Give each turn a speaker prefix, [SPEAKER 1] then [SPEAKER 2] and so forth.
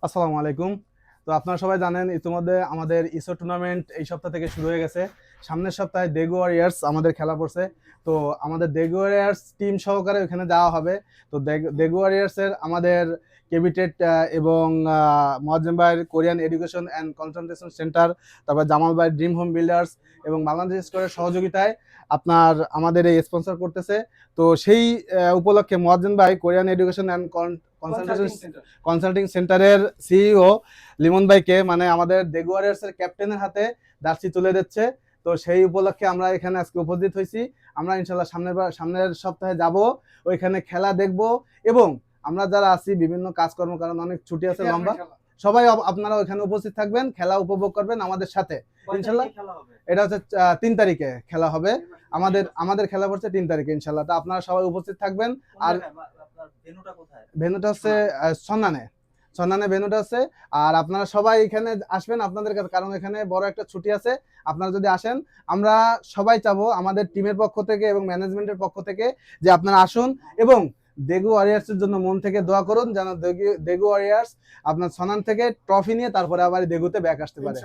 [SPEAKER 1] আসসালামু আলাইকুম। তো আপনারা সবাই জানেন ইতিমধ্যে আমাদের ইসো টুর্নামেন্ট এই সপ্তাহ থেকে শুরু হয়ে গেছে। সামনের সপ্তাহে দেগু ওয়ারিয়ার্স আমাদের খেলা পড়ছে। তো আমাদের দেগু ওয়ারিয়ার্স টিম সহকারে ওখানে যাওয়া হবে। তো দেগু ওয়ারিয়ার্সের আমাদের কেবিটেট এবং মোয়াজ্জেম ভাইয়ের Korean education and consultation centre, তারপর জামাল ভাই ড্রিম হোম বিল্ডার্স এবং বাংলাদেশ স্কোয়ারের সহযোগিতায় আপনার আমাদের এই স্পন্সর করতেছে। তো সেই উপলক্ষে মোয়াজ্জেম ভাই Korean education and consultation consulting সেন্টারের সিইও লিমন ভাইকে মানে আমাদের দেগু ওয়ারিয়ার্সের ক্যাপ্টেনের হাতে জার্সি তুলে দিচ্ছে। তো সেই উপলক্ষে আমরা এখানে আজকে উপস্থিত হয়েছি। আমরা ইনশাল্লাহ সামনের সপ্তাহে যাব, ওইখানে খেলা দেখব এবং আমরা যারা আছি বিভিন্ন কাজকর্ম, কারণ অনেক ছুটি আছে লম্বা, সবাই আপনারা ওইখানে উপস্থিত থাকবেন, খেলা উপভোগ করবেন আমাদের সাথে ইনশাল্লাহ। এটা হচ্ছে 3 তারিখে খেলা হবে। আমাদের খেলা পড়ছে 3 তারিখে ইনশাল্লাহ। তা আপনারা সবাই উপস্থিত থাকবেন। আর ভেন্যুটা হচ্ছে সন্নানে ভেন্যুটা আছে। আর আপনারা সবাই এখানে আসবেন আপনাদের কাছে, কারণ এখানে বড় একটা ছুটি আছে। আপনারা যদি আসেন, আমরা সবাই চাবো আমাদের টিমের পক্ষ থেকে এবং ম্যানেজমেন্টের পক্ষ থেকে যে আপনারা আসুন এবং দেগু ওয়ারিয়ার্সের জন্য মন থেকে দোয়া করুন যেন দেগু ওয়ারিয়ার্স আপনার সনান থেকে ট্রফি নিয়ে তারপরে আবার দেগুতে ব্যাক আসতে পারে।